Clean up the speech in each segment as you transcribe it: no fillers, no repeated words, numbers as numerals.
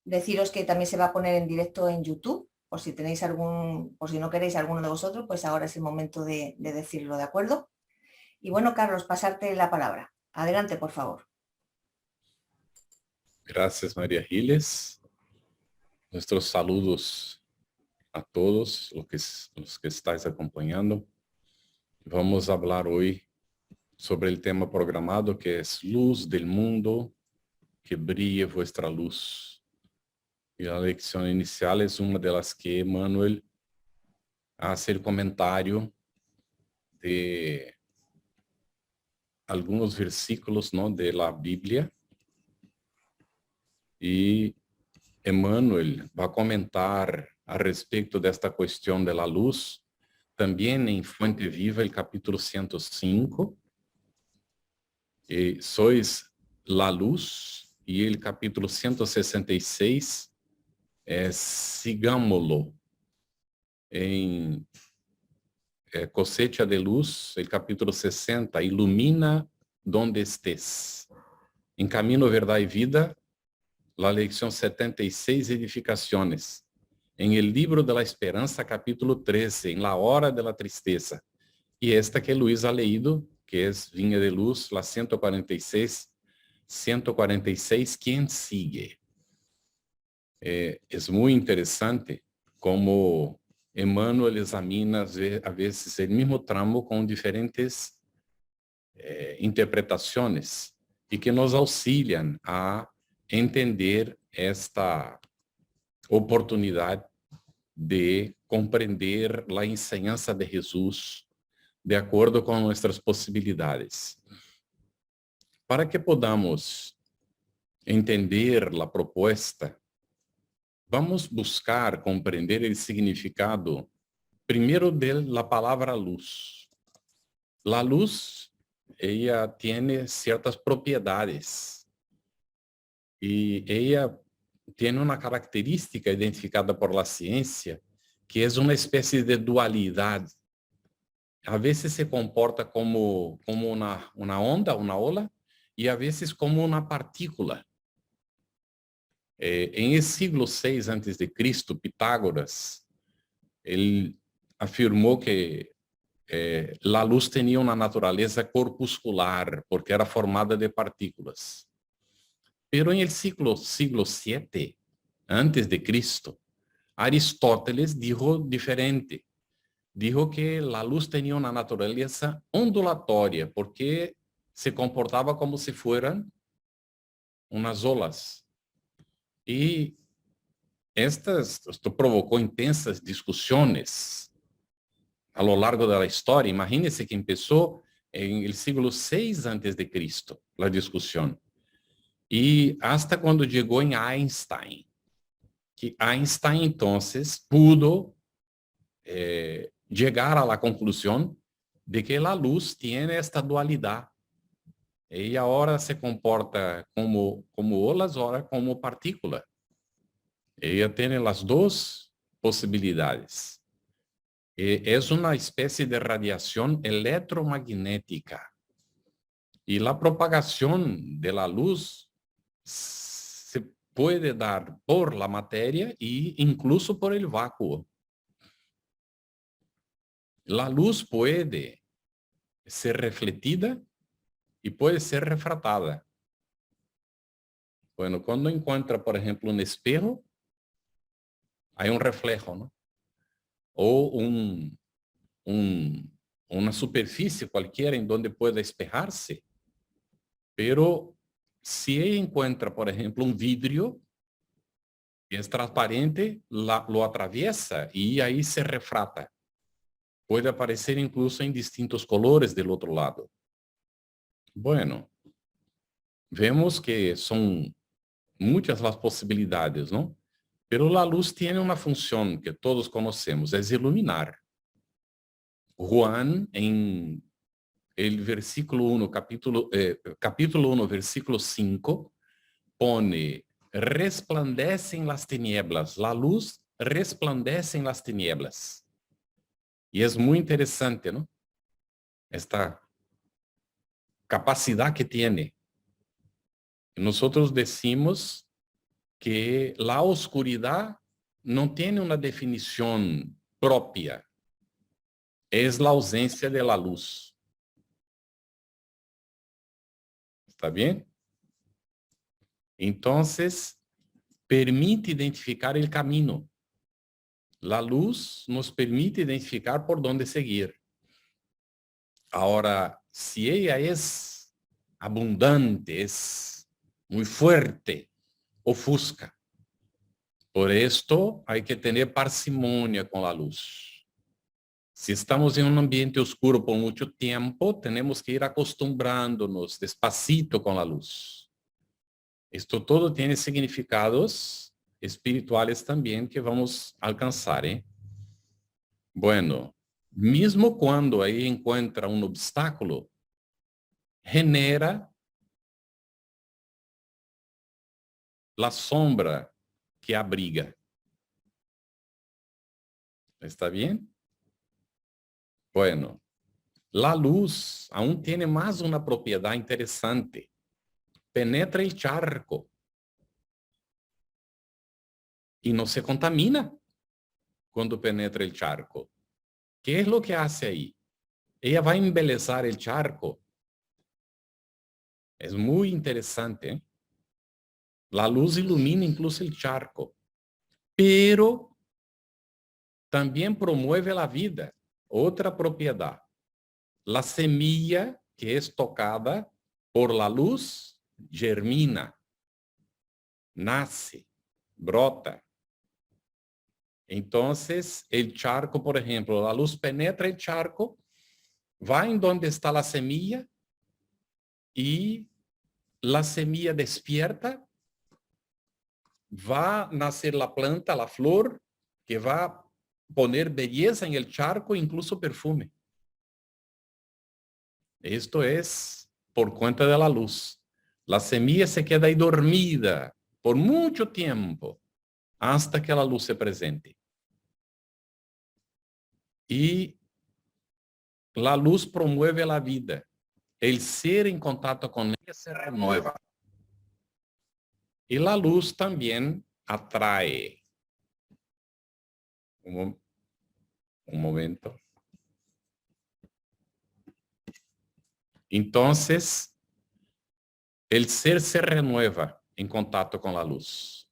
deciros que también se va a poner en directo en YouTube, por si tenéis por si no queréis alguno de vosotros, pues ahora es el momento de decirlo, ¿de acuerdo? Y bueno, Carlos, pasarte la palabra. Adelante, por favor. Gracias, María Giles. Nuestros saludos a todos los que estáis acompañando. Vamos a hablar hoy sobre el tema programado que es Luz del Mundo, que brille vuestra luz. Y la lección inicial es una de las que Emmanuel hace el comentario de algunos versículos, ¿no?, de la Biblia. Y Emmanuel va a comentar a respeito desta questão da luz, também em Fuente Viva, el capítulo 105, sois la luz, e el capítulo 166 é sigámoslo. Em Cosecha de Luz, el capítulo 60, ilumina donde estés. Em Caminho, Verdade e Vida, la lección 76, edificaciones. En el libro de la esperanza, capítulo 13, en la hora de la tristeza. Y esta que Luis ha leído, que es Viña de Luz, la 146, ¿quién sigue? Es muy interesante como Emmanuel examina a veces el mismo tramo con diferentes interpretaciones y que nos auxilian a entender esta oportunidade de compreender a enseñança de Jesus de acordo com nossas possibilidades. Para que podamos entender a proposta, vamos buscar compreender o significado primeiro da palavra luz. A luz, ela tem certas propriedades e ela tem uma característica identificada por la ciência, que é uma espécie de dualidade. A vezes se comporta como uma onda, uma ola, e a vezes como uma partícula. Em siglo VI a.C., Pitágoras, ele afirmou que a luz tinha uma natureza corpuscular, porque era formada de partículas. Pero en el siglo VII antes de Cristo, Aristóteles dijo diferente. Dijo que la luz tenía una naturaleza ondulatoria, porque se comportaba como si fueran unas olas. Y esto provocó intensas discusiones a lo largo de la historia. Imagínense que empezó en el siglo VI antes de Cristo, la discusión. E hasta quando chegou em Einstein, que Einstein, então, pudo chegar à conclusão de que a luz tem esta dualidade. E ora se comporta como olas, ora como partícula. Ela tem as duas possibilidades. É uma espécie de radiação eletromagnética. E a propagação da luz se puede dar por la materia e incluso por el vácuo. La luz puede ser refletida y puede ser refratada. Bueno, cuando encuentra, por ejemplo, un espejo, hay un reflejo, ¿no? O una superficie cualquiera en donde pueda espejarse. Pero si ella encuentra, por ejemplo, un vidrio, es transparente, lo atraviesa y ahí se refrata. Puede aparecer incluso en distintos colores del otro lado. Bueno, vemos que son muchas las posibilidades, ¿no? Pero la luz tiene una función que todos conocemos, es iluminar. Juan, en el versículo 1, capítulo 1, versículo 5, pone, resplandecem las tinieblas, la luz resplandece en las tinieblas. E é muito interessante, não? Esta capacidade que tem. Nós decimos que la oscuridad no tiene una definición propia. Es la ausencia de la luz. ¿Está bien? Entonces, permite identificar el camino. La luz nos permite identificar por dónde seguir. Ahora, si ella es abundante, es muy fuerte, ofusca. Por esto hay que tener parsimonia con la luz. Si estamos en un ambiente oscuro por mucho tiempo, tenemos que ir acostumbrándonos despacito con la luz. Esto todo tiene significados espirituales también que vamos a alcanzar, ¿eh? Bueno, mismo cuando ahí encuentra un obstáculo, genera la sombra que abriga. ¿Está bien? Bueno, la luz aún tiene más una propiedad interesante. Penetra el charco y no se contamina cuando penetra el charco. ¿Qué es lo que hace ahí? Ella va a embelezar el charco. Es muy interesante, ¿eh? La luz ilumina incluso el charco, pero también promueve la vida. Otra propiedad. La semilla que es tocada por la luz germina, nace, brota. Entonces, el charco, por ejemplo, la luz penetra el charco, va en donde está la semilla y la semilla despierta, va a nacer la planta, la flor, que va a poner belleza en el charco, incluso perfume. Esto es por cuenta de la luz. La semilla se queda ahí dormida por mucho tiempo hasta que la luz se presente. Y la luz promueve la vida. El ser en contacto con ella se renueva. Y la luz también atrae. Un momento. Entonces, el ser se renueva en contacto con la luz.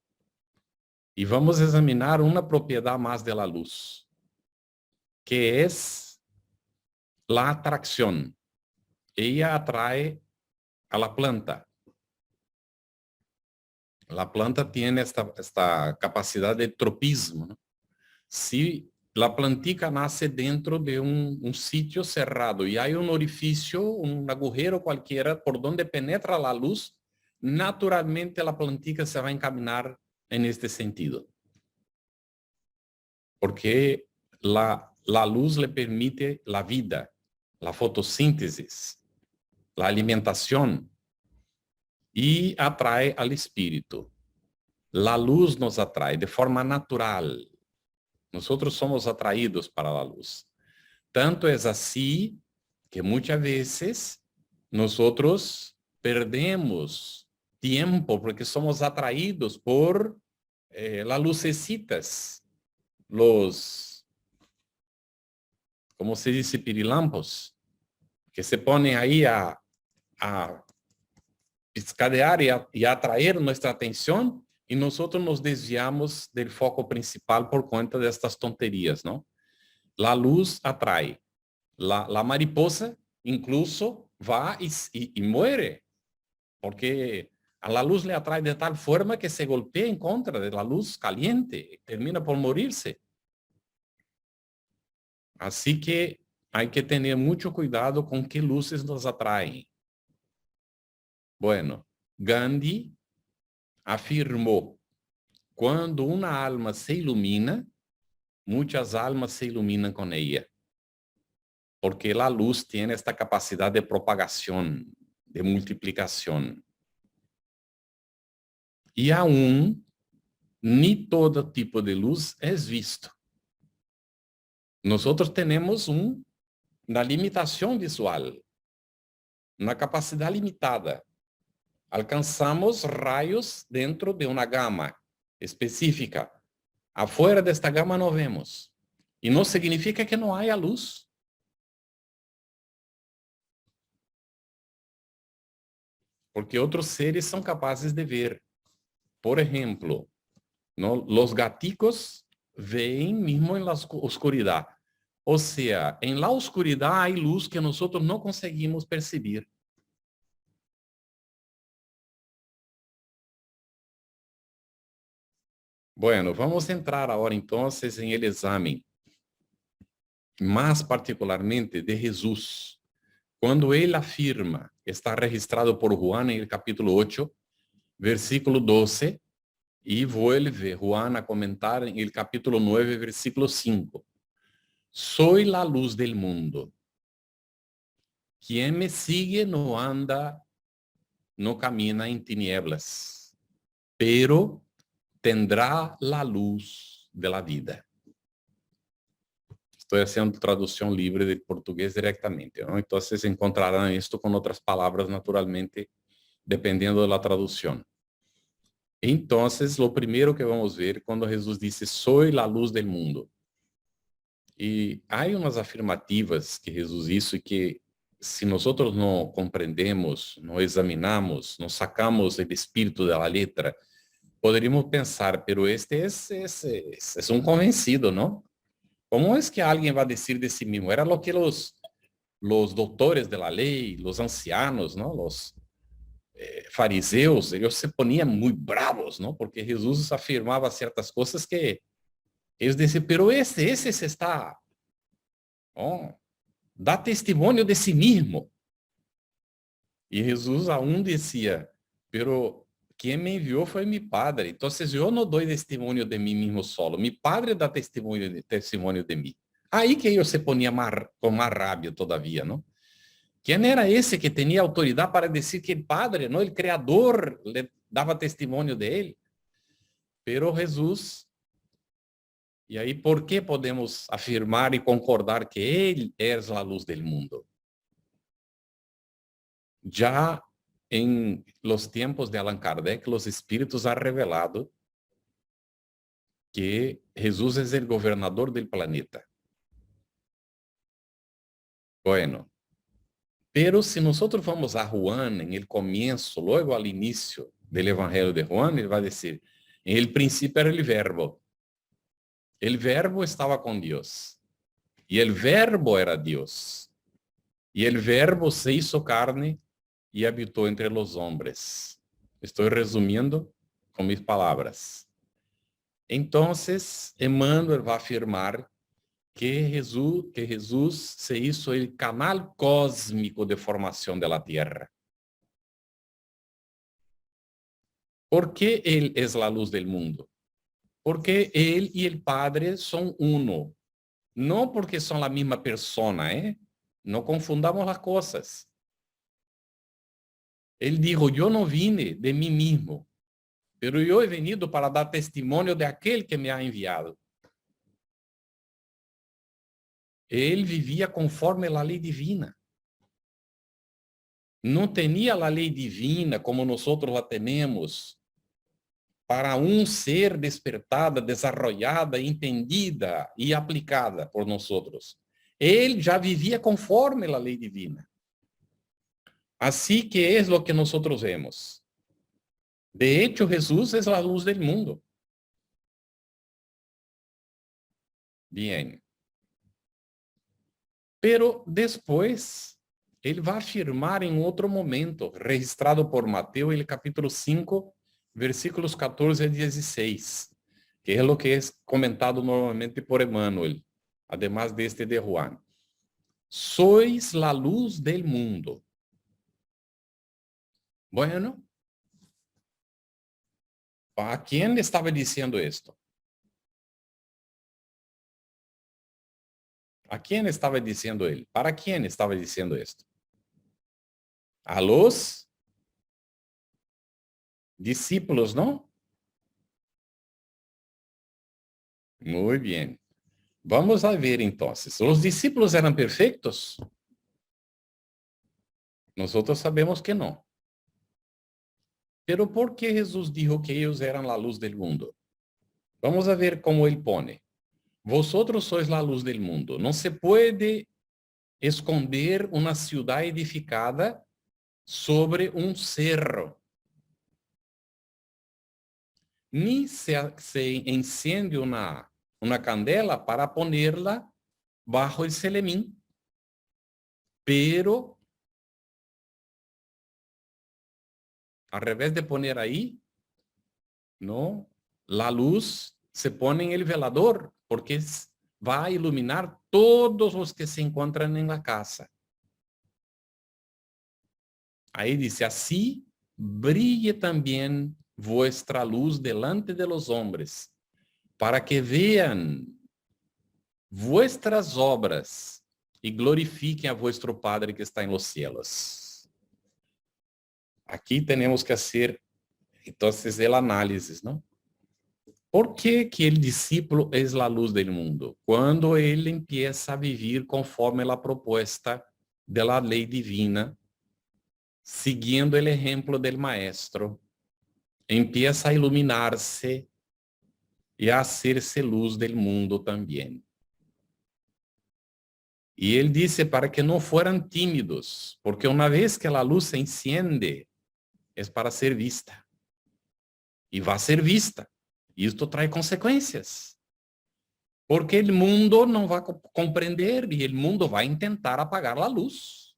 Y vamos a examinar una propiedad más de la luz, que es la atracción. Ella atrae a la planta. La planta tiene esta capacidad de tropismo, ¿no? Si la plantica nace dentro de un sitio cerrado y hay un orificio, un agujero cualquiera por donde penetra la luz, naturalmente la plantica se va a encaminar en este sentido. Porque la luz le permite la vida, la fotosíntesis, la alimentación y atrae al espíritu. La luz nos atrae de forma natural. Nosotros somos atraídos para la luz. Tanto es así que muchas veces nosotros perdemos tiempo porque somos atraídos por las lucecitas, ¿cómo se dice? Pirilampos, que se ponen ahí a piscadear y a atraer nuestra atención. Y nosotros nos desviamos del foco principal por cuenta de estas tonterías, ¿no? La luz atrae. La mariposa incluso va y muere, porque a la luz le atrae de tal forma que se golpea en contra de la luz caliente, termina por morirse. Así que hay que tener mucho cuidado con qué luces nos atraen. Bueno, Gandhi afirmó, cuando una alma se ilumina, muchas almas se iluminan con ella. Porque la luz tiene esta capacidad de propagación, de multiplicación. Y aún, ni todo tipo de luz es visto. Nosotros tenemos una limitación visual, una capacidad limitada. Alcanzamos rayos dentro de una gama específica. Afuera de esta gama no vemos. Y no significa que no haya luz. Porque otros seres son capaces de ver. Por ejemplo, ¿no? Los gaticos ven mismo en la oscuridad. O sea, en la oscuridad hay luz que nosotros no conseguimos percibir. Bueno, vamos a entrar ahora entonces en el examen, más particularmente de Jesús. Cuando él afirma, está registrado por Juan en el capítulo 8, versículo 12, y vuelve Juan a comentar en el capítulo 9, versículo 5. Soy la luz del mundo. Quien me sigue no anda, no camina en tinieblas, pero tendrá la luz de la vida. Estoy haciendo traducción libre del portugués directamente, ¿no? Entonces encontrarán esto con otras palabras naturalmente, dependiendo de la traducción. Entonces, lo primero que vamos a ver cuando Jesús dice, soy la luz del mundo. Y hay unas afirmativas que Jesús hizo y que si nosotros no comprendemos, no examinamos, no sacamos el espíritu de la letra, podríamos pensar, pero este es un convencido, ¿no? ¿Cómo es que alguien va a decir de sí mismo? Era lo que los doctores de la ley, los ancianos, ¿no? Los fariseos, ellos se ponían muy bravos, ¿no? Porque Jesús afirmaba ciertas cosas que ellos decían, pero ese se está, ¿no? Da testimonio de sí mismo. Y Jesús aún decía, pero quien me envió fue mi Padre. Entonces yo no doy testimonio de mí mismo solo. Mi Padre da testimonio de mí. Ahí que ellos se ponían con más rabia todavía, ¿no? ¿Quién era ese que tenía autoridad para decir que el Padre, ¿no? El Creador le daba testimonio de él? Pero Jesús, y ahí, ¿por qué podemos afirmar y concordar que Él es la luz del mundo? Ya en los tiempos de Allan Kardec, los espíritus han revelado que Jesús es el gobernador del planeta. Bueno, pero si nosotros vamos a Juan en el comienzo, luego al inicio del Evangelio de Juan, él va a decir, en el principio era el verbo. El verbo estaba con Dios. Y el verbo era Dios. Y el verbo se hizo carne y habitó entre los hombres. Estoy resumiendo con mis palabras. Entonces, Emmanuel va a afirmar que Jesús se hizo el canal cósmico de formación de la tierra. ¿Por qué Él es la luz del mundo? Porque Él y el Padre son uno. No porque son la misma persona, ¿eh? No confundamos las cosas. Él dijo, yo no vine de mí mismo, pero yo he venido para dar testimonio de aquel que me ha enviado. Él vivía conforme la ley divina. No tenía la ley divina como nosotros la tenemos para un ser despertada, desarrollada, entendida y aplicada por nosotros. Él ya vivía conforme la ley divina. Así que es lo que nosotros vemos. De hecho, Jesús es la luz del mundo. Bien. Pero después, él va a afirmar en otro momento, registrado por Mateo en el capítulo 5, versículos 14 a 16, que es lo que es comentado normalmente por Emmanuel, además de este de Juan. Sois la luz del mundo. Bueno, ¿a quién le estaba diciendo esto? ¿A quién estaba diciendo él? ¿Para quién estaba diciendo esto? A los discípulos, ¿no? Muy bien. Vamos a ver entonces. ¿Los discípulos eran perfectos? Nosotros sabemos que no. Pero ¿por qué Jesús dijo que ellos eran la luz del mundo? Vamos a ver cómo él pone. Vosotros sois la luz del mundo. No se puede esconder una ciudad edificada sobre un cerro. Ni se enciende una candela para ponerla bajo el celemín, pero al revés de poner ahí, ¿no? La luz se pone en el velador porque va a iluminar todos los que se encuentran en la casa. Ahí dice, así brille también vuestra luz delante de los hombres, para que vean vuestras obras y glorifiquen a vuestro Padre que está en los cielos. Aquí tenemos que hacer, entonces, el análisis, ¿no? ¿Por qué que el discípulo es la luz del mundo? Cuando él empieza a vivir conforme la propuesta de la ley divina, siguiendo el ejemplo del maestro, empieza a iluminarse y a hacerse luz del mundo también. Y él dice para que no fueran tímidos, porque una vez que la luz se enciende, es para ser vista. Y va a ser vista. Y esto trae consecuencias. Porque el mundo no va a comprender y el mundo va a intentar apagar la luz.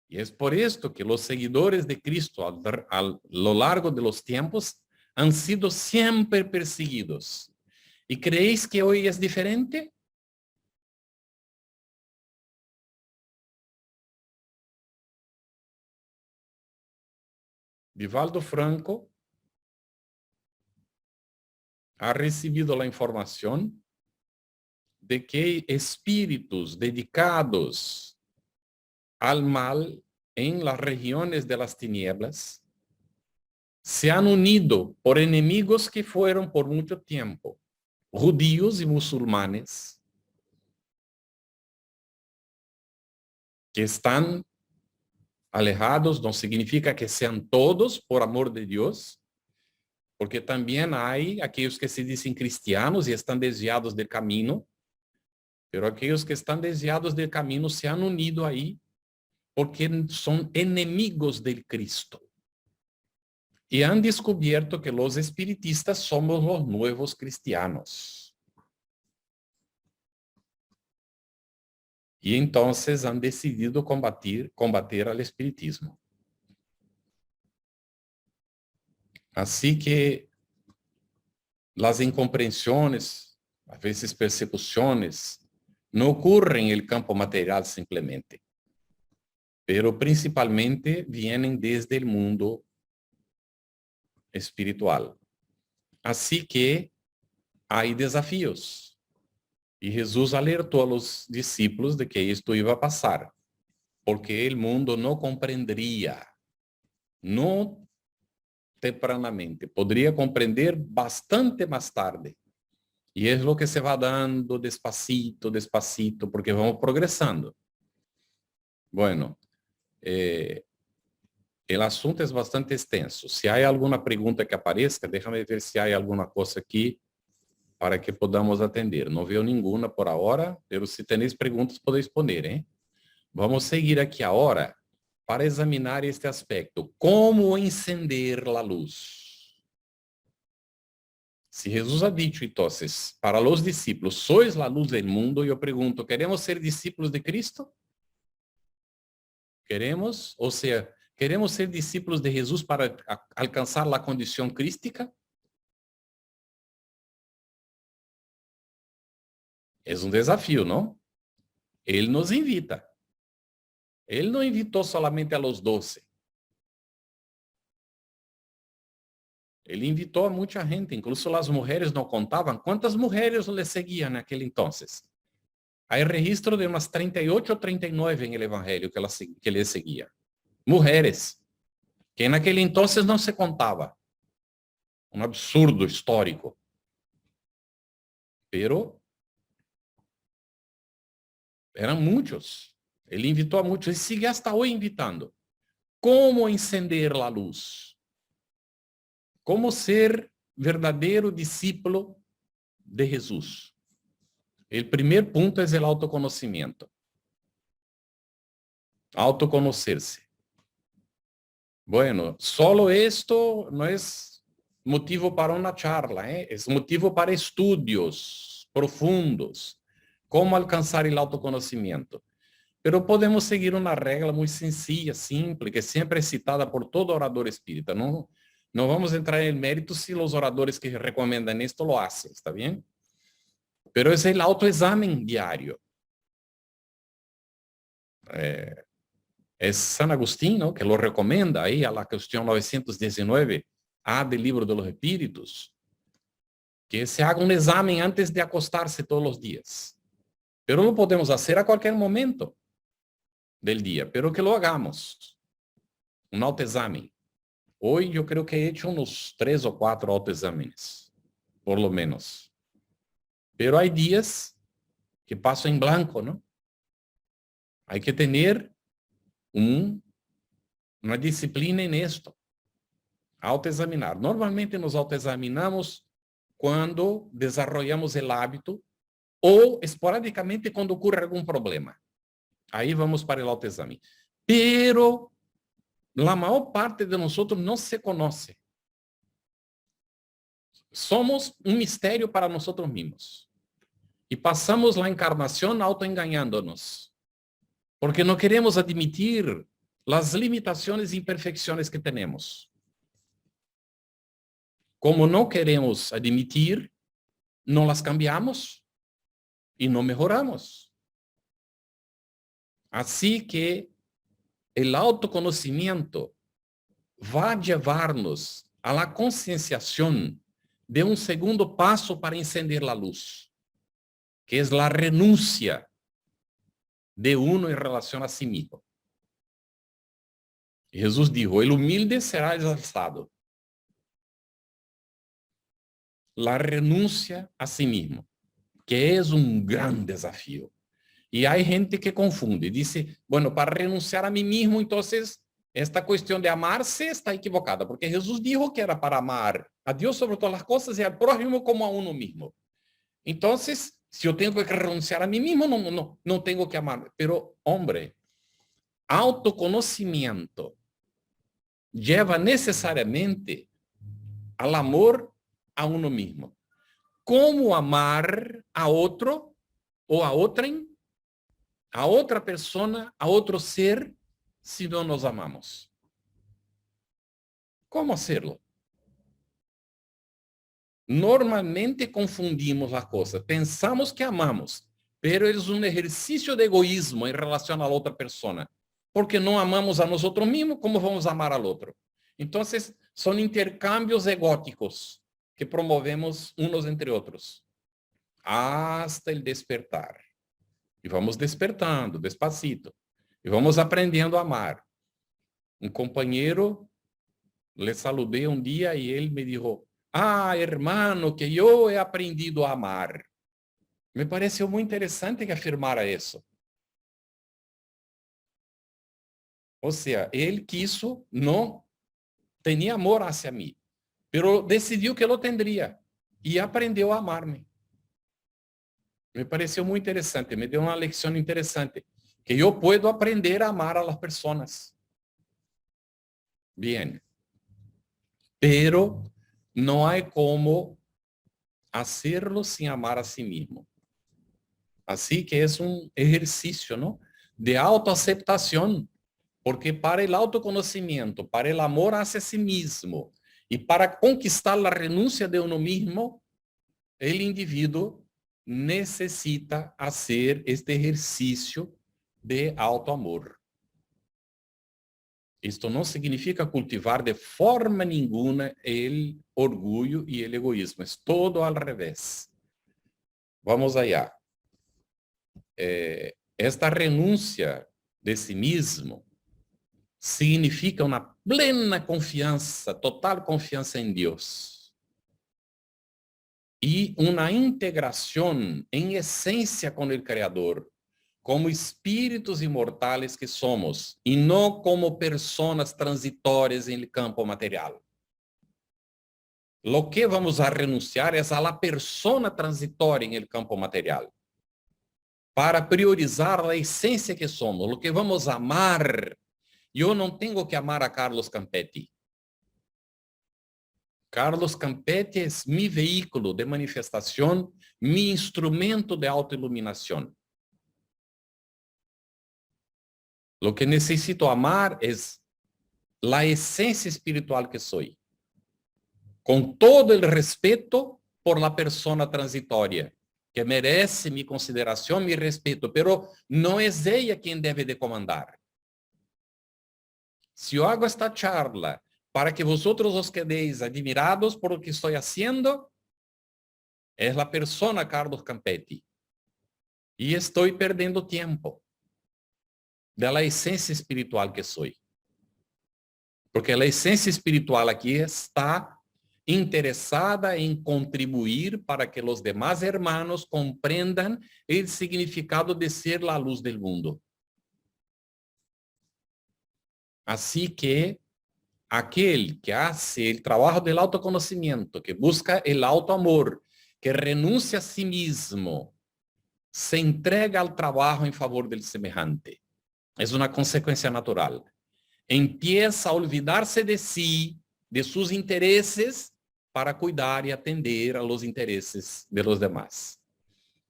Y es por esto que los seguidores de Cristo a lo largo de los tiempos han sido siempre perseguidos. ¿Y creéis que hoy es diferente? Divaldo Franco ha recibido la información de que espíritus dedicados al mal en las regiones de las tinieblas se han unido por enemigos que fueron por mucho tiempo judíos y musulmanes, que están alejados, no significa que sean todos por amor de Dios, porque también hay aquellos que se dicen cristianos y están desviados del camino, pero aquellos que están desviados del camino se han unido ahí porque son enemigos del Cristo. Y han descubierto que los espiritistas somos los nuevos cristianos. Y entonces han decidido combater al espiritismo. Así que las incomprensiones, a veces persecuciones, no ocurren en el campo material simplemente, pero principalmente vienen desde el mundo espiritual. Así que hay desafíos. Y Jesús alertó a los discípulos de que esto iba a pasar, porque el mundo no comprendería, no tempranamente, podría comprender bastante más tarde. Y es lo que se va dando despacito, despacito, porque vamos progresando. Bueno, el asunto es bastante extenso. Si hay alguna pregunta que aparezca, déjame ver si hay alguna cosa aquí para que podamos atender. No veo ninguna por ahora, pero si tenéis preguntas podéis poner, ¿eh? Vamos a seguir aquí ahora para examinar este aspecto. ¿Cómo encender la luz? Si Jesús ha dicho entonces para los discípulos, sois la luz del mundo, yo pregunto, ¿queremos ser discípulos de Cristo? ¿Queremos? O sea, ¿queremos ser discípulos de Jesús para alcanzar la condición crística? Es un desafío, ¿no? Él nos invita. Él no invitó solamente a los 12. Él invitó a mucha gente, incluso las mujeres no contaban. ¿Cuántas mujeres le seguían en aquel entonces? Hay registro de unas 38 o 39 en el Evangelio que le seguían. Mujeres, que en aquel entonces no se contaba. Un absurdo histórico. Pero eran muchos. Él invitó a muchos y sigue hasta hoy invitando. ¿Cómo encender la luz? ¿Cómo ser verdadeiro discípulo de Jesús? El primer punto es el autoconocimiento. Autoconocerse. Bueno, solo esto no es motivo para una charla, es motivo para estudios profundos. Cómo alcanzar el autoconocimiento. Pero podemos seguir una regla muy sencilla, simple, que siempre es citada por todo orador espírita. No vamos a entrar en el mérito si los oradores que recomiendan esto lo hacen, ¿está bien? Pero es el autoexamen diario. Es San Agustín, ¿no?, que lo recomienda ahí a la cuestión 919A del Libro de los Espíritus, que se haga un examen antes de acostarse todos los días. Pero lo podemos hacer a cualquier momento del día, pero que lo hagamos. Un autoexamen. Hoy yo creo que he hecho unos 3 o 4 autoexámenes, por lo menos. Pero hay días que paso en blanco, ¿no? Hay que tener una disciplina en esto. Autoexaminar. Normalmente nos autoexaminamos cuando desarrollamos el hábito o esporádicamente cuando ocurre algún problema. Ahí vamos para el autoexamen. Pero la mayor parte de nosotros no se conoce. Somos un misterio para nosotros mismos. Y pasamos la encarnación autoengañándonos. Porque no queremos admitir las limitaciones e imperfecciones que tenemos. Como no queremos admitir, no las cambiamos y no mejoramos. Así que el autoconocimiento va a llevarnos a la concienciación de un segundo paso para encender la luz, que es la renuncia de uno en relación a sí mismo. Jesús dijo, el humilde será exaltado. La renuncia a sí mismo, que es un gran desafío. Y hay gente que confunde, dice, bueno, para renunciar a mí mismo, entonces esta cuestión de amarse está equivocada, porque Jesús dijo que era para amar a Dios sobre todas las cosas y al prójimo como a uno mismo. Entonces, si yo tengo que renunciar a mí mismo, no tengo que amarme. Pero, hombre, autoconocimiento lleva necesariamente al amor a uno mismo. ¿Cómo amar a otro o a otra persona, a otro ser, si no nos amamos? ¿Cómo hacerlo? Normalmente confundimos las cosas. Pensamos que amamos, pero es un ejercicio de egoísmo en relación a la otra persona. Porque no amamos a nosotros mismos, ¿cómo vamos a amar al otro? Entonces, son intercambios egóticos que promovemos unos entre otros hasta el despertar. Y vamos despertando despacito. Y vamos aprendiendo a amar. Un compañero, le saludé un día y él me dijo, ah, hermano, que yo he aprendido a amar. Me pareció muy interesante que afirmara eso. O sea, él quiso, no tenía amor hacia mí, pero decidió que lo tendría y aprendió a amarme. Me pareció muy interesante, me dio una lección interesante, que yo puedo aprender a amar a las personas. Bien, pero no hay cómo hacerlo sin amar a sí mismo. Así que es un ejercicio, ¿no?, de autoaceptación, porque para el autoconocimiento, para el amor hacia sí mismo y para conquistar la renuncia de uno mismo, el individuo necesita hacer este ejercicio de autoamor. Esto no significa cultivar de forma ninguna el orgullo y el egoísmo. Es todo al revés. Vamos allá. Esta renuncia de sí mismo significa una plena confianza, total confianza en Dios. Y una integración en esencia con el Creador, como espíritus inmortales que somos, y no como personas transitorias en el campo material. Lo que vamos a renunciar es a la persona transitoria en el campo material, para priorizar la esencia que somos, lo que vamos a amar. Yo no tengo que amar a Carlos Campetti. Carlos Campetti es mi vehículo de manifestación, mi instrumento de autoiluminación. Lo que necesito amar es la esencia espiritual que soy, con todo el respeto por la persona transitoria, que merece mi consideración, mi respeto, pero no es ella quien debe de comandar. Si yo hago esta charla para que vosotros os quedéis admirados por lo que estoy haciendo, es la persona Carlos Campetti. Y estoy perdiendo tiempo de la esencia espiritual que soy. Porque la esencia espiritual aquí está interesada en contribuir para que los demás hermanos comprendan el significado de ser la luz del mundo. Así que aquel que hace el trabajo del autoconocimiento, que busca el autoamor, que renuncia a sí mismo, se entrega al trabajo en favor del semejante. Es una consecuencia natural. Empieza a olvidarse de sí, de sus intereses, para cuidar y atender a los intereses de los demás.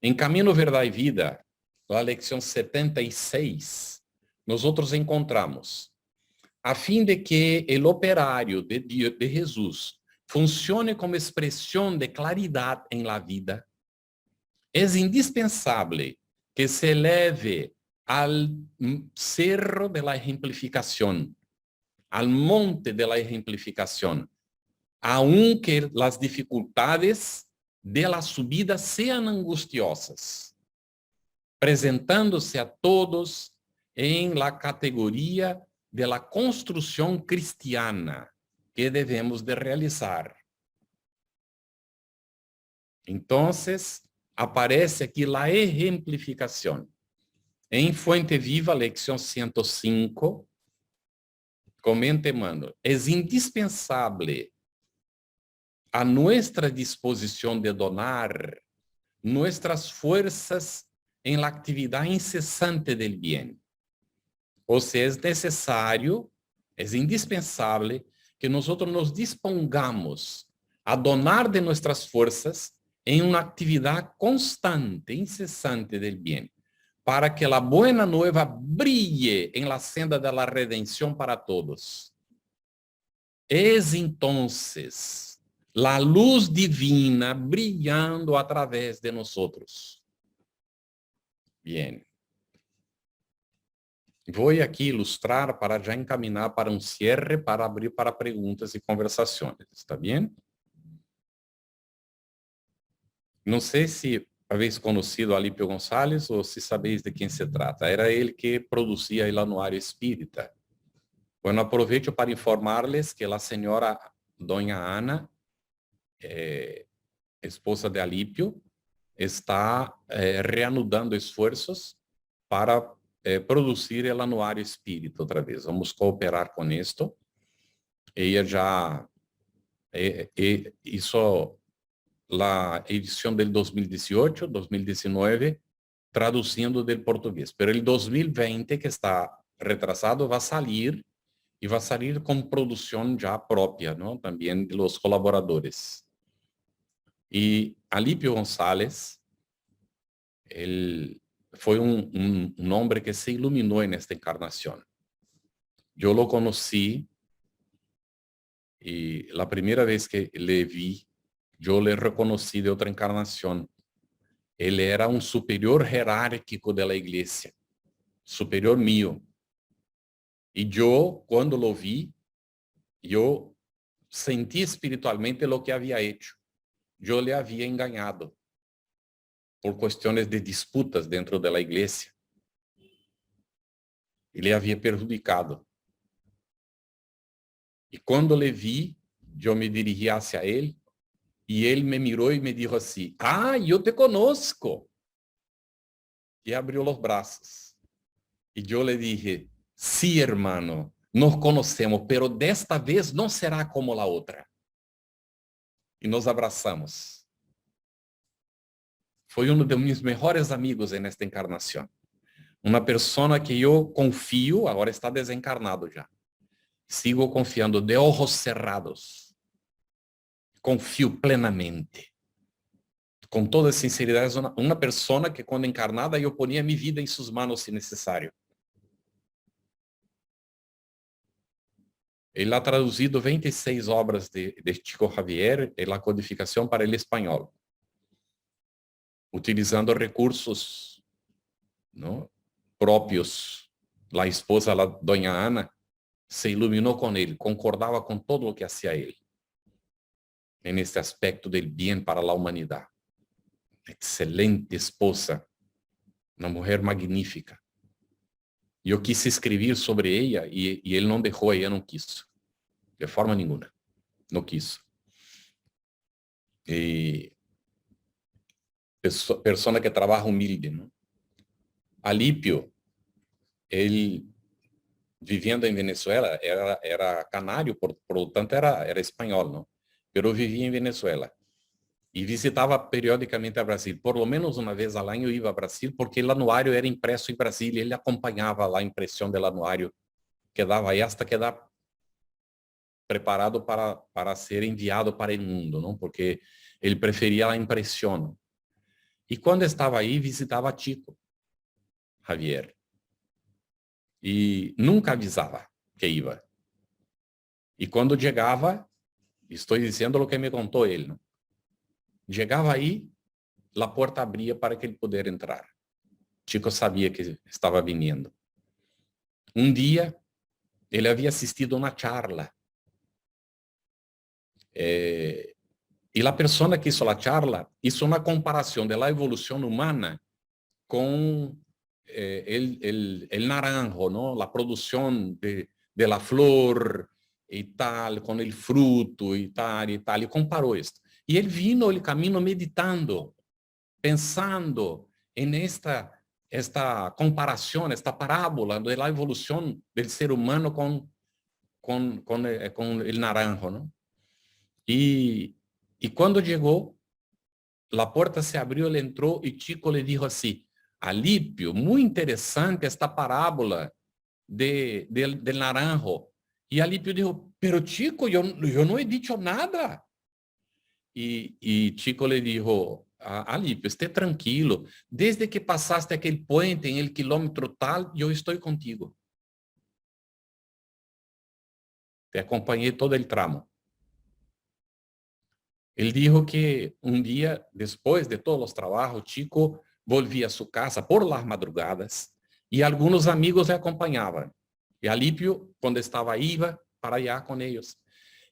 En Camino, Verdad y Vida, la lección 76, nosotros encontramos: a fin de que el operario de Jesús funcione como expresión de claridad en la vida, es indispensable que se eleve al cerro de la ejemplificación, al monte de la ejemplificación, aunque las dificultades de la subida sean angustiosas, presentándose a todos en la categoría de la construcción cristiana que debemos de realizar. Entonces, aparece aquí la ejemplificación. En Fuente Viva, lección 105, comenta Emmanuel: es indispensable a nuestra disposición de donar nuestras fuerzas en la actividad incesante del bien. O sea, es necesario, es indispensable que nosotros nos dispongamos a donar de nuestras fuerzas en una actividad constante, incesante del bien, para que la buena nueva brille en la senda de la redención para todos. Es entonces la luz divina brillando a través de nosotros. Bien. Voy aquí ilustrar para ya encaminar para un cierre, para abrir para preguntas y conversaciones. ¿Está bien? No sé si habéis conocido a Alípio González o si sabéis de quién se trata. Era él que producía el Anuario Espírita. Bueno, aprovecho para informarles que la señora doña Ana, esposa de Alípio, está reanudando esfuerzos para producir el Anuario Espírita otra vez. Vamos a cooperar con esto. Ella ya hizo la edición del 2018, 2019, traduciendo del portugués. Pero el 2020, que está retrasado, va a salir y va a salir con producción ya propia, ¿no? También de los colaboradores. Y Alípio González, él fue un hombre que se iluminó en esta encarnación. Yo lo conocí y la primera vez que le vi, yo le reconocí de otra encarnación. Él era un superior jerárquico de la iglesia, superior mío. Y yo, cuando lo vi, yo sentí espiritualmente lo que había hecho. Yo le había engañado por cuestiones de disputas dentro de la iglesia. Y le había perjudicado. Y cuando le vi, yo me dirigí hacia él y él me miró y me dijo así: ah, yo te conozco. Y abrió los brazos. Y yo le dije: sí, hermano, nos conocemos, pero de esta vez no será como la otra. e nos abraçamos. Foi um dos meus melhores amigos nesta encarnação. Uma pessoa que eu confio, agora está desencarnado já. Sigo confiando de ojos cerrados. Confio plenamente. Com toda sinceridade, uma pessoa que quando encarnada eu ponia minha vida em suas mãos se necessário. Ele ha traduzido 26 obras de Chico Xavier e a codificação para o espanhol, utilizando recursos, ¿no?, próprios. A esposa, a doña Ana, se iluminou com ele, concordava com todo o que hacía ele, neste aspecto del bem para a humanidade. Excelente esposa, uma mulher magnífica. Eu quis escrever sobre ela e ele não deixou, ela não quis. De forma nenhuma. Não quis. E pessoa que trabalha humilde, não? Alípio, ele, vivendo em Venezuela, era canário, por lo tanto era espanhol, não? Pero vivia em Venezuela. E visitava periodicamente a Brasil. Por lo menos uma vez ao ano eu ia a Brasil, porque o anuário era impresso em Brasília. Ele acompanhava lá a impressão do anuário, que dava aí hasta quedar preparado para ser enviado para o mundo, não? Porque ele preferia a impressão. E quando estava aí, visitava Chico Xavier. E nunca avisava que ia. E quando chegava, estou dizendo o que me contou ele, não? Chegava aí, a porta abria para que ele pudesse entrar. Chico sabia que estava vindo. Um dia, ele havia assistido uma charla. E a pessoa que hizo a charla hizo uma comparação da evolução humana com el naranjo, ¿no? La produção de la flor e tal, com o fruto e tal, e comparou isso. E ele vino o caminho meditando, pensando em esta comparação, esta parábola da evolução do ser humano com o naranjo, ¿no? E quando chegou, a porta se abriu, ele entrou e Chico lhe disse assim: Alípio, muito interessante esta parábola del naranjo. E Alípio disse: pero Chico, eu não he dicho nada. E Chico lhe disse: Alípio, esté tranquilo, desde que passaste aquele puente em el quilômetro tal, eu estou contigo. Te acompanhei todo o tramo. Ele disse que um dia, depois de todos os trabalhos, Chico volvia a sua casa por las madrugadas e alguns amigos le acompanhavam. E Alípio, quando estava, ia para allá com eles.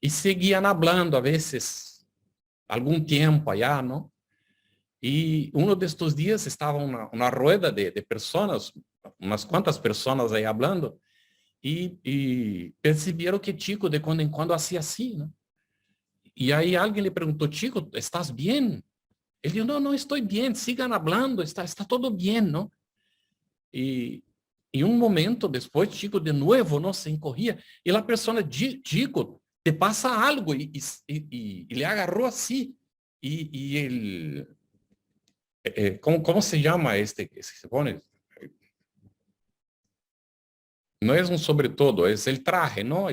E seguiam falando, a vezes, algum tempo allá, não? E um destes dias estava uma rueda de pessoas, umas quantas pessoas aí falando, e perceberam que Chico, de quando em quando, fazia assim, não? E aí alguém lhe perguntou: Chico, ¿estás bem? Ele disse: não estou bem, sigan falando, está todo bem, não? E um momento depois, Chico de novo não se encorria, e a pessoa: Chico, te passa algo, e ele agarrou assim, e ele, como se chama este que se pone? Não é um sobretudo, é o traje, não?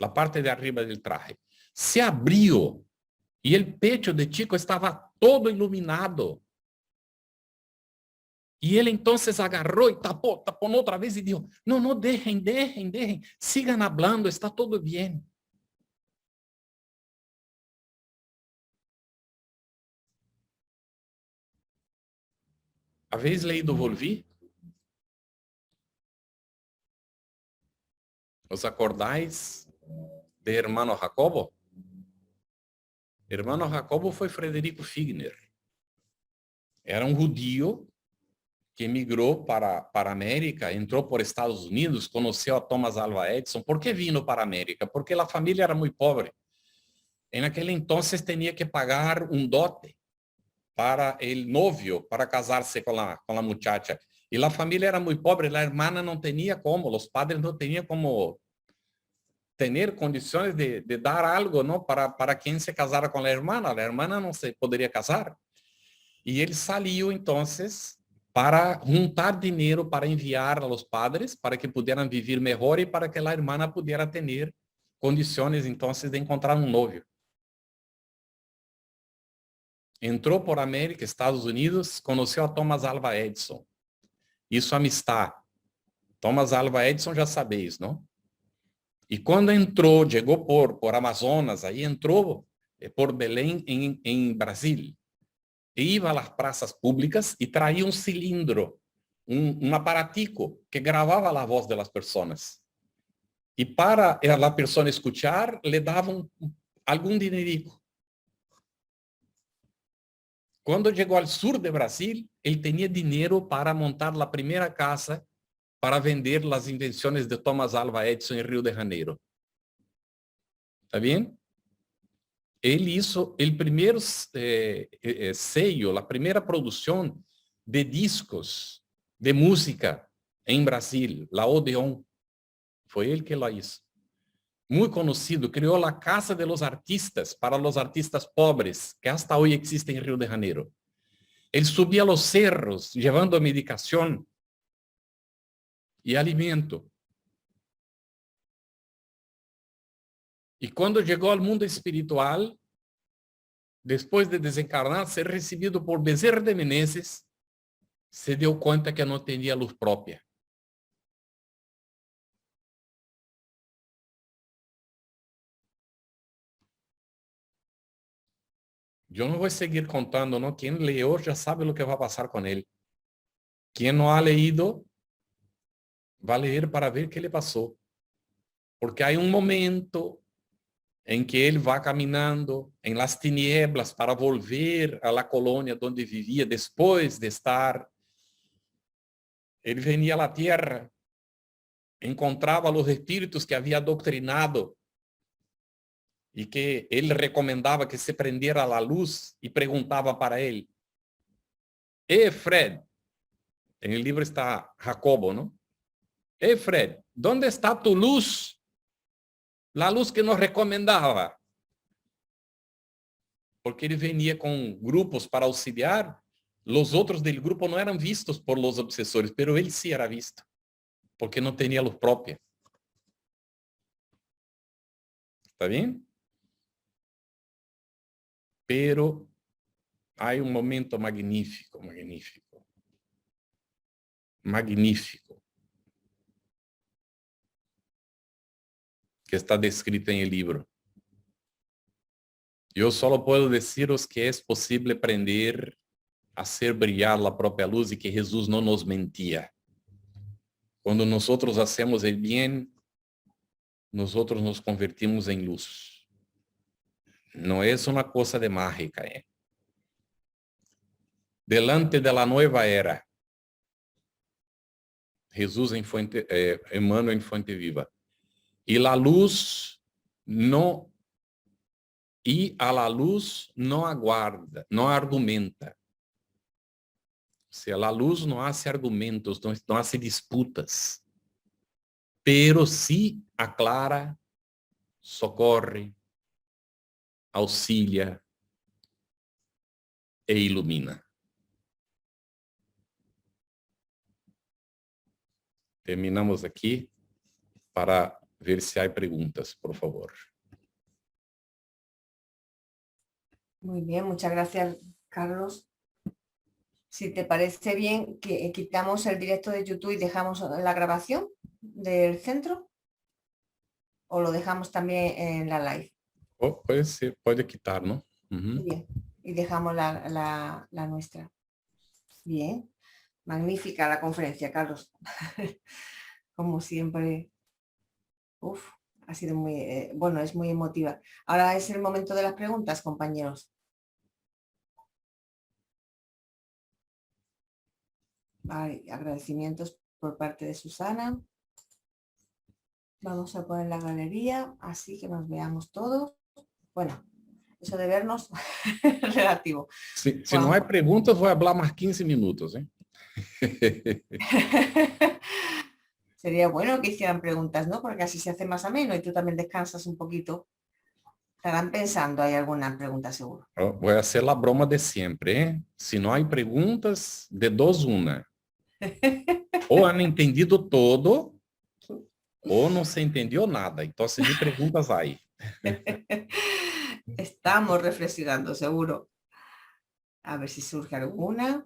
A parte de arriba do traje se abriu e o pecho de Chico estava todo iluminado. E ele então agarrou e tapou outra vez e disse: não, deixem, sigam falando, está todo bem. ¿Habéis leído Volví? ¿Os acordáis de hermano Jacobo? Hermano Jacobo foi Frederico Figner. Era um judío que emigrou para a América, entrou por Estados Unidos, conheceu a Thomas Alva Edison. ¿Por que vino para a América? Porque a família era muito pobre. En aquele entonces tinha que pagar um dote para o novio, para casar-se com a muchacha. E a família era muito pobre, a hermana não tinha como, os padres não tinham como tener condiciones de dar algo, ¿no? Para quien se casara con la hermana no se podría casar. Y él salió entonces para juntar dinero para enviar a los padres, para que pudieran vivir mejor y para que la hermana pudiera tener condiciones entonces de encontrar un novio. Entró por América, Estados Unidos, conoció a Thomas Alva Edison. Hizo amistad. Thomas Alva Edison ya sabéis, ¿no? Y cuando entró, llegó por Amazonas, ahí entró por Belém en Brasil. E iba a las plazas públicas y traía un cilindro, un aparatico que grababa la voz de las personas. Y para la persona escuchar, le daban algún dinerico. Cuando llegó al sur de Brasil, él tenía dinero para montar la primera casa para vender las invenciones de Thomas Alva Edison en Río de Janeiro. ¿Está bien? Él hizo el primer sello, la primera producción de discos de música en Brasil, la Odeon. Fue él que lo hizo. Muy conocido, creó la Casa de los Artistas para los artistas pobres, que hasta hoy existe en Río de Janeiro. Él subía a los cerros llevando medicación y alimento. Y cuando llegó al mundo espiritual, después de desencarnar, ser recibido por Bezerra de Menezes, se dio cuenta que no tenía luz propia. Yo no voy a seguir contando, ¿no? Quien leyó ya sabe lo que va a pasar con él. Quien no ha leído, va a leer para ver qué le pasó. Porque hay un momento en que él va caminando en las tinieblas para volver a la colonia donde vivía después de estar. Él venía a la tierra, encontraba a los espíritus que había adoctrinado y que él recomendaba que se prendiera la luz y preguntaba para él: Fred, en el libro está Jacobo, ¿no? Fred, ¿dónde está tu luz? La luz que nos recomendaba. Porque él venía con grupos para auxiliar. Los otros del grupo no eran vistos por los obsesores, pero él sí era visto, porque no tenía luz propia. ¿Está bien? Pero hay un momento magnífico, magnífico, magnífico, que está descrito en el libro. Yo solo puedo deciros que es posible aprender a hacer brillar la propia luz y que Jesús no nos mentía. Cuando nosotros hacemos el bien, nosotros nos convertimos en luz. No es una cosa de mágica. Delante de la nueva era, Jesús en fuente, Emmanuel en fuente viva. Y la luz no, y a la luz no aguarda, no argumenta. O sea, la luz no hace argumentos, no hace disputas, pero sí aclara, socorre, auxilia e ilumina. Terminamos aqui para ver si hay preguntas, por favor. Muy bien, muchas gracias, Carlos. Si te parece bien, que quitamos el directo de YouTube y dejamos la grabación del centro, o lo dejamos también en la live. Puede quitar, ¿no? Bien, y dejamos la nuestra. Bien, magnífica la conferencia, Carlos. Como siempre. Uf, ha sido muy, bueno, es muy emotiva. Ahora es el momento de las preguntas, compañeros. Vale, agradecimientos por parte de Susana. Vamos a poner la galería, así que nos veamos todos. Bueno, eso de vernos relativo. Si no hay preguntas, voy a hablar más 15 minutos. Sería bueno que hicieran preguntas, ¿no? Porque así se hace más ameno y tú también descansas un poquito. Estarán pensando, hay alguna pregunta seguro. Voy a hacer la broma de siempre, ¿eh? Si no hay preguntas, de dos una. O han entendido todo, o no se entendió nada. Entonces, ni preguntas hay. Estamos reflexionando, seguro. A ver si surge alguna.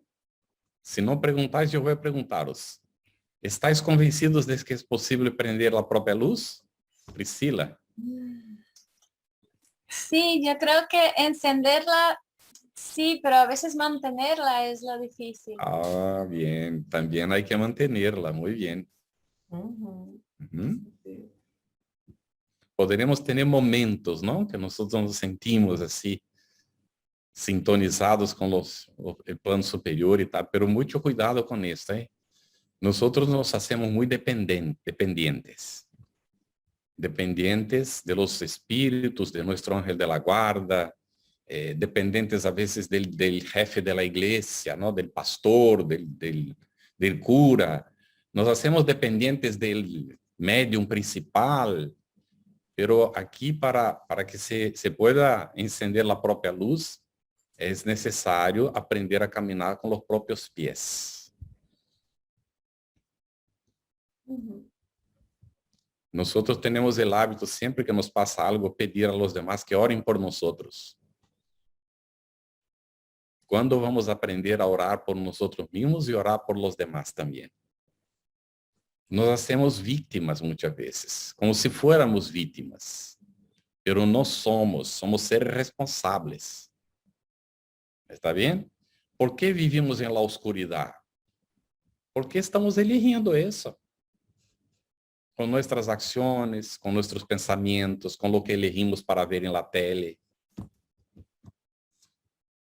Si no preguntáis, yo voy a preguntaros. ¿Estáis convencidos de que es posible prender la propia luz? Priscila. Sí, yo creo que encenderla, sí, pero a veces mantenerla es lo difícil. Ah, bien. También hay que mantenerla. Muy bien. Ujú. Ujú. Poderemos tener momentos, ¿no? Que nosotros nos sentimos así, sintonizados con el plano superior y tal, pero mucho cuidado con esto, ¿eh? Nosotros nos hacemos muy dependientes. Dependientes de los espíritus, de nuestro ángel de la guarda, dependientes a veces del jefe de la iglesia, ¿no? Del pastor, del cura. Nos hacemos dependientes del médium principal, pero aquí para que se pueda encender la propia luz, es necesario aprender a caminar con los propios pies. Ujú. Nosotros tenemos el hábito, siempre que nos pasa algo, pedir a los demás que oren por nosotros. ¿Cuándo vamos a aprender a orar por nosotros mismos y orar por los demás también? Nos hacemos víctimas muchas veces, como si fuéramos víctimas, pero no somos seres responsables. ¿Está bien? ¿Por qué vivimos en la oscuridad? Porque estamos eligiendo eso. Con nuestras acciones, con nuestros pensamientos, con lo que elegimos para ver en la tele,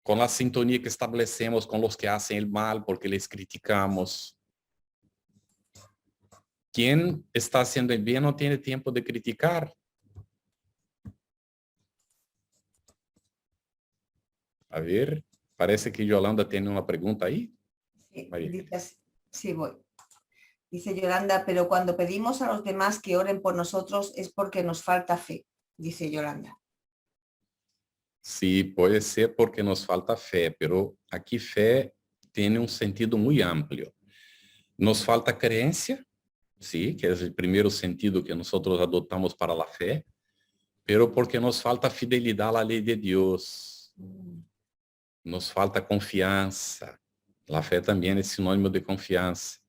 con la sintonía que establecemos con los que hacen el mal porque les criticamos. Quien está haciendo el bien no tiene tiempo de criticar. A ver, parece que Yolanda tiene una pregunta ahí. Sí, María. sí, voy. Dice Yolanda, pero cuando pedimos a los demás que oren por nosotros es porque nos falta fe, dice Yolanda. Sí, puede ser porque nos falta fe, pero aquí fe tiene un sentido muy amplio. Nos falta creencia, sí, que es el primer sentido que nosotros adoptamos para la fe, pero porque nos falta fidelidad a la ley de Dios. Nos falta confianza. La fe también es sinónimo de confianza.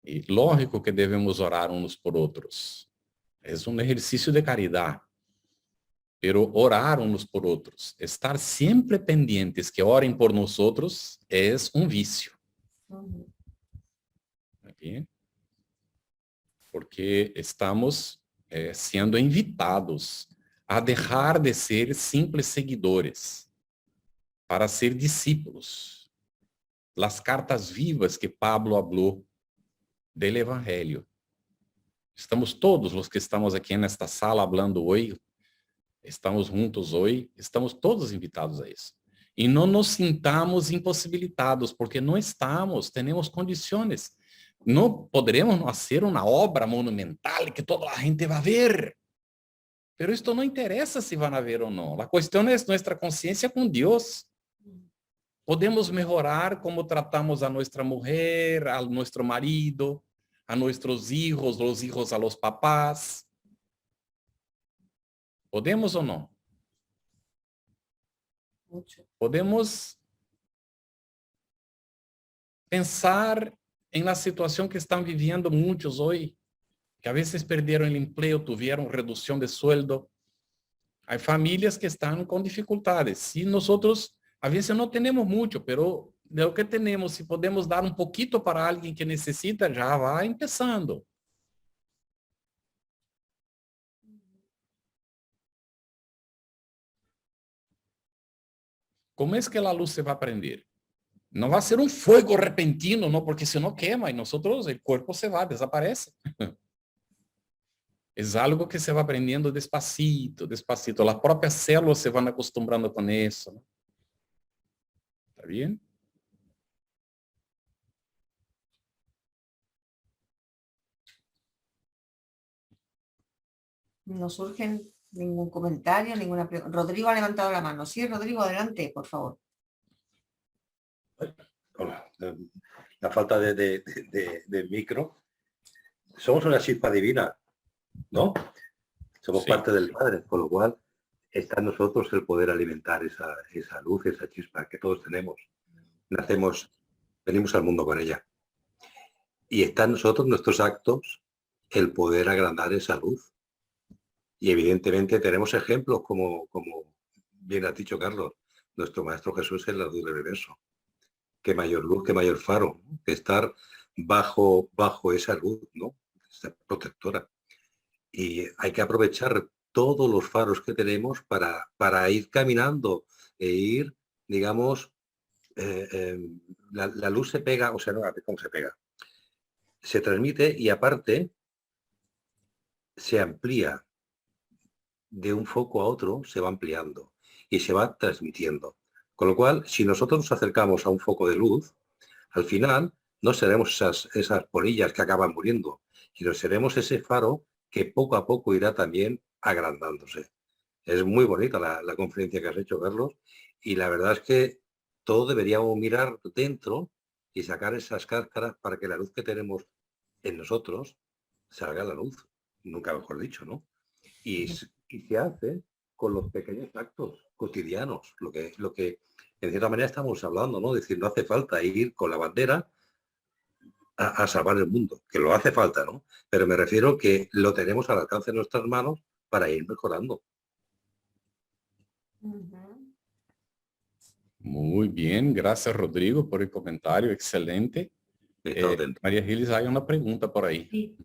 Y lógico que debemos orar unos por otros. Es un ejercicio de caridad. Pero orar unos por otros, estar siempre pendientes que oren por nosotros, es un vicio. ¿Okay? Porque estamos siendo invitados a dejar de ser simples seguidores para ser discípulos. Las cartas vivas que Pablo habló del Evangelio. Estamos todos los que estamos aquí en esta sala hablando hoy, estamos juntos hoy, estamos todos invitados a isso. E não nos sintamos impossibilitados, porque não estamos, temos condições. Não poderemos fazer uma obra monumental que toda a gente vai ver. Pero isto não interessa se van a ver ou não. A questão é nossa consciência com Deus. Podemos melhorar como tratamos a nossa mulher, a nosso marido, a nossos hijos, os hijos a los papás. Podemos ou não? Mucho. Podemos pensar en la situación que están viviendo muchos hoy, que a veces perdieron el empleo, tuvieron reducción de sueldo. Hay familias que están con dificultades. Y nosotros a veces no tenemos mucho, pero de lo que tenemos, si podemos dar un poquito para alguien que necesita, ya va empezando. ¿Cómo es que la luz se va a prender? No va a ser un fuego repentino, no, porque si no quema y nosotros, el cuerpo se va, desaparece. Es algo que se va aprendiendo despacito, despacito. Las propias células se van acostumbrando con eso, ¿no? ¿Está bien? No surge ningún comentario, ninguna pregunta. Rodrigo ha levantado la mano. Sí, Rodrigo, adelante, por favor. Hola. La falta de micro. Somos una chispa divina, ¿no? Somos Sí. parte del Padre, con lo cual está en nosotros el poder alimentar esa luz, esa chispa que todos tenemos. Nacemos, venimos al mundo con ella. Y está en nosotros, nuestros actos, el poder agrandar esa luz. Y evidentemente tenemos ejemplos como bien has dicho, Carlos, nuestro Maestro Jesús es la luz del universo. Qué mayor luz, qué mayor faro, ¿no? Que estar bajo esa luz, ¿no? Esa protectora. Y hay que aprovechar todos los faros que tenemos para ir caminando e ir, digamos, la luz se pega, o sea, no, ¿cómo se pega? Se transmite y aparte se amplía de un foco a otro, se va ampliando y se va transmitiendo. Con lo cual, si nosotros nos acercamos a un foco de luz, al final no seremos esas polillas que acaban muriendo, sino seremos ese faro que poco a poco irá también agrandándose. Es muy bonita la conferencia que has hecho, Carlos, y la verdad es que todos deberíamos mirar dentro y sacar esas cáscaras para que la luz que tenemos en nosotros salga a la luz, nunca mejor dicho, ¿no? Y se hace con los pequeños actos cotidianos, lo que en cierta manera estamos hablando, ¿no? Es decir, no hace falta ir con la bandera a salvar el mundo, que lo hace falta, ¿no? Pero me refiero que lo tenemos al alcance de nuestras manos para ir mejorando. Muy bien, gracias Rodrigo por el comentario, excelente. María Giles, hay una pregunta por ahí. Sí.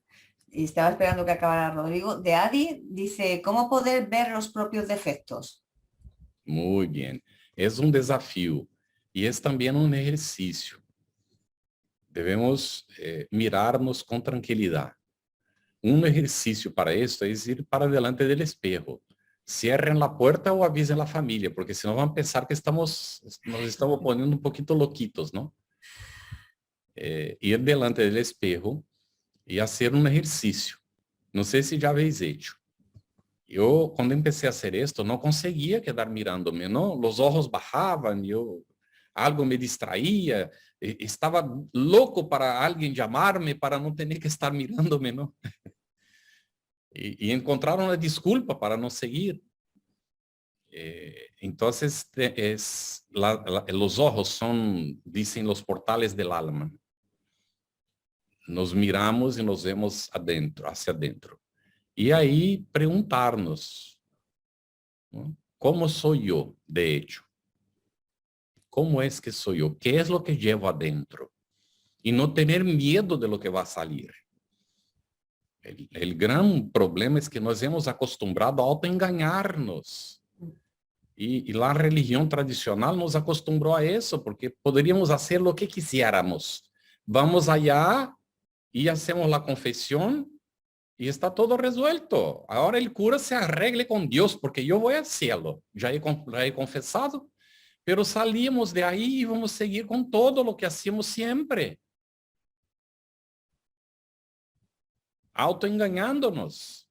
Y estaba esperando que acabara Rodrigo. De Adi dice, ¿cómo poder ver los propios defectos? Muy bien. Es un desafío y es también un ejercicio. Debemos mirarnos con tranquilidad. Un ejercicio para esto es ir para delante del espejo. Cierren la puerta o avisen a la familia, porque si no van a pensar que nos estamos poniendo un poquito loquitos, ¿no? Ir delante del espejo y hacer un ejercicio. No sé si ya habéis hecho. Yo cuando empecé a hacer esto no conseguía quedar mirándome, ¿no? Los ojos bajaban, algo me distraía, estaba loco para alguien llamarme para no tener que estar mirándome, ¿no? Y encontrar una disculpa para no seguir. Entonces, los ojos son, dicen, los portales del alma. Nos miramos y nos vemos adentro, hacia adentro. Y ahí preguntarnos, ¿no? ¿Cómo soy yo, de hecho? ¿Cómo es que soy yo? ¿Qué es lo que llevo adentro? Y no tener miedo de lo que va a salir. El gran problema es que nos hemos acostumbrado a autoengañarnos. Y la religión tradicional nos acostumbró a eso, porque podríamos hacer lo que quisiéramos. Vamos allá y hacemos la confesión y está todo resuelto. Ahora el cura se arregle con Dios, porque yo voy al cielo. Ya he confesado, pero salimos de ahí y vamos a seguir con todo lo que hacíamos siempre. Autoengañándonos.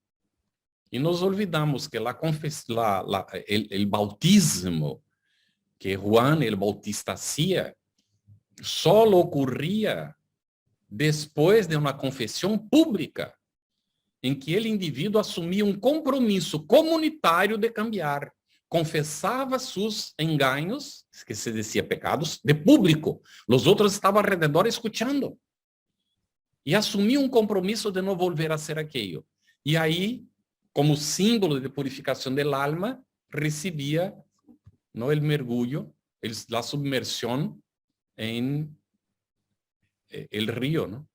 Y nos olvidamos que el bautismo que Juan el Bautista hacía solo ocurría después de una confesión pública em que el indivíduo assumia um compromisso comunitário de cambiar, confessava seus enganos, que se dizia pecados, de público. Os outros estavam ao redor escutando. E assumia um compromisso de não volver a ser aquilo. E aí, como símbolo de purificação del alma, recebia, ¿no?, el mergulho, la submersión en el río, ¿no?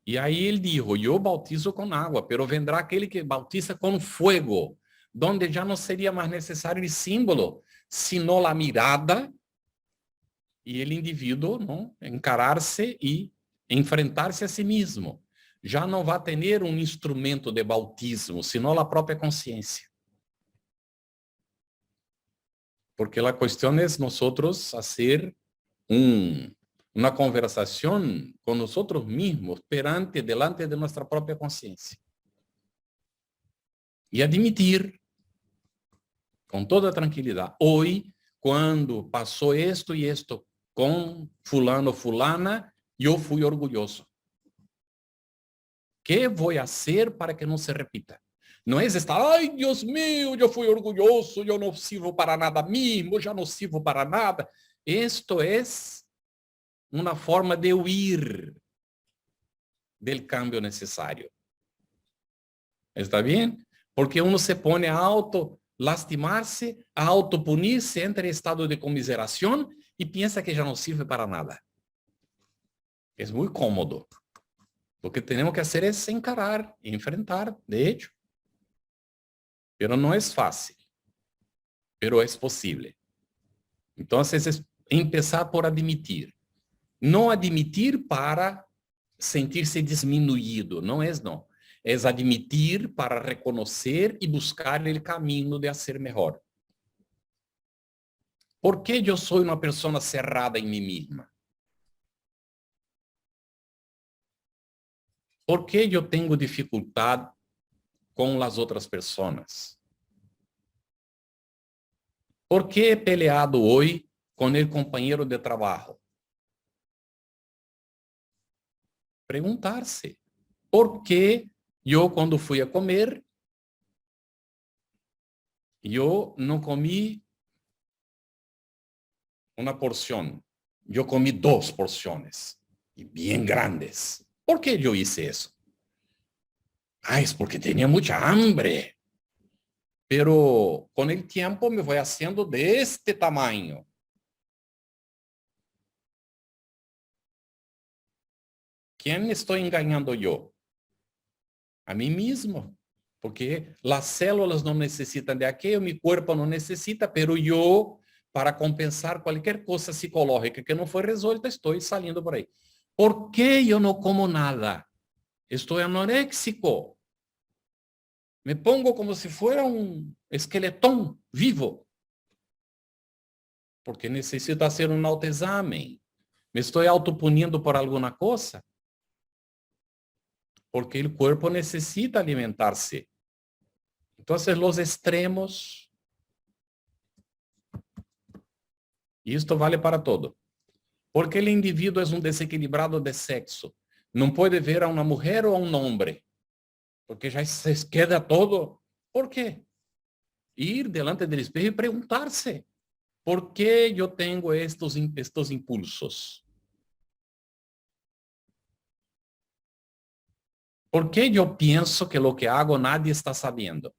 E aí ele dijo, eu bautizo com água, pero vendrá aquele que bautiza com fuego, donde já não seria mais necessário o símbolo, sino a mirada e o indivíduo, não, encarar-se e enfrentar-se a si mesmo. Já não vai ter um instrumento de bautismo, sino a própria consciência. Porque a questão é nós fazer uma conversação com nós mesmos delante de nossa própria consciência. Y admitir con toda tranquilidad. Hoy, cuando pasó esto y esto con fulano, fulana, yo fui orgulloso. ¿Qué voy a hacer para que no se repita? No es estar, ay, Dios mío, yo fui orgulloso, yo no sirvo para nada mismo, ya no sirvo para nada. Esto es una forma de huir del cambio necesario. ¿Está bien? Porque uno se pone a auto-lastimarse, a autopunirse, entra en estado de comiseración y piensa que ya no sirve para nada. Es muy cómodo. Lo que tenemos que hacer es encarar, enfrentar, de hecho. Pero no es fácil. Pero es posible. Entonces, es empezar por admitir. No admitir para sentirse disminuido, no es no. Es admitir para reconocer y buscar el camino de hacer mejor. ¿Por qué yo soy una persona cerrada en mí misma? ¿Por qué yo tengo dificultad con las otras personas? ¿Por qué he peleado hoy con el compañero de trabajo? Preguntarse, ¿por qué yo cuando fui a comer, yo no comí una porción, yo comí 2 porciones, y bien grandes? ¿Por qué yo hice eso? Ah, es porque tenía mucha hambre. Pero con el tiempo me voy haciendo de este tamaño. ¿Quién estoy engañando yo? A mí mismo. Porque las células no necesitan de aquello, mi cuerpo no necesita, pero yo, para compensar cualquier cosa psicológica que no fue resuelta, estoy saliendo por ahí. ¿Por qué yo no como nada? Estoy anoréxico. Me pongo como si fuera un esqueletón vivo. Porque necesito hacer un autoexamen. Me estoy autopuniendo por alguna cosa. Porque el cuerpo necesita alimentarse. Entonces los extremos, y esto vale para todo. Porque el individuo es un desequilibrado de sexo. No puede ver a una mujer o a un hombre. Porque ya se queda todo. ¿Por qué? Ir delante del espejo y preguntarse, ¿por qué yo tengo estos impulsos? ¿Por qué yo pienso que lo que hago nadie está sabiendo?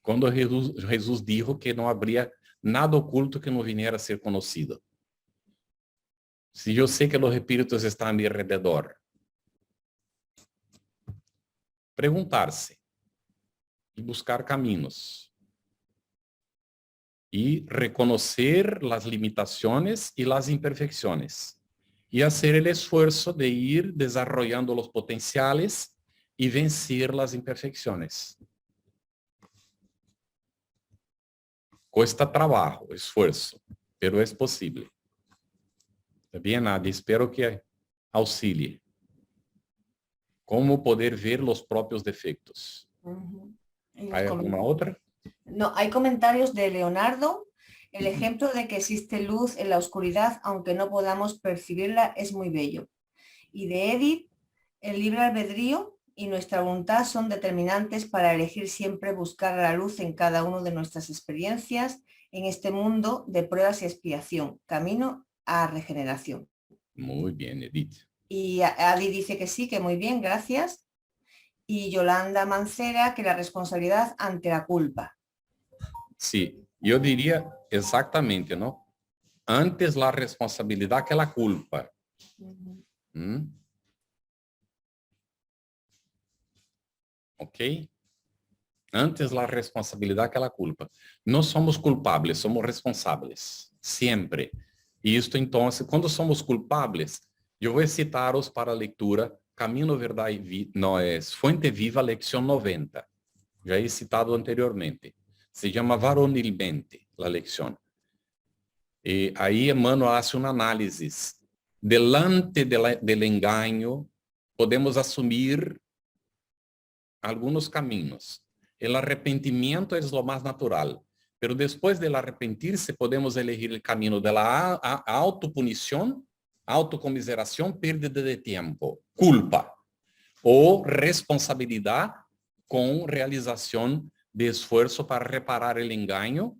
Cuando Jesús dijo que no habría nada oculto que no viniera a ser conocido. Si yo sé que los espíritus están a mi alrededor. Preguntarse y buscar caminos. Y reconocer las limitaciones y las imperfecciones. Y hacer el esfuerzo de ir desarrollando los potenciales y vencer las imperfecciones. Cuesta trabajo, esfuerzo, pero es posible. Está bien, Adi, espero que auxilie. ¿Cómo poder ver los propios defectos? ¿Hay alguna otra? No, hay comentarios de Leonardo. El ejemplo de que existe luz en la oscuridad, aunque no podamos percibirla, es muy bello. Y de Edith, el libre albedrío y nuestra voluntad son determinantes para elegir siempre buscar la luz en cada una de nuestras experiencias en este mundo de pruebas y expiación, camino a regeneración. Muy bien, Edith. Y Adi dice que sí, que muy bien, gracias. Y Yolanda Mancera, que la responsabilidad ante la culpa. Sí, yo diría exactamente, ¿no? Antes la responsabilidad que la culpa. ¿Ok? Antes la responsabilidad que la culpa. No somos culpables, somos responsables. Siempre. Y esto entonces, cuando somos culpables, yo voy a citaros para lectura Camino, Verdad y Vida, no, es Fuente Viva, lección 90. Ya he citado anteriormente. Se llama Varonilmente, la lección. Y ahí Emmanuel hace un análisis. Delante del engaño, podemos asumir algunos caminos. El arrepentimiento es lo más natural, pero después del arrepentirse podemos elegir el camino de la autopunición, autocomiseración, pérdida de tiempo, culpa o responsabilidad con realización de esfuerzo para reparar el engaño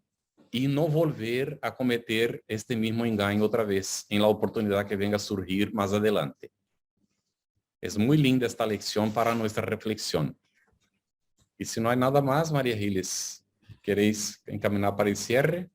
y no volver a cometer este mismo engaño otra vez en la oportunidad que venga a surgir más adelante. Es muy linda esta lección para nuestra reflexión. Y si no hay nada más, María Giles, ¿queréis encaminar para el cierre?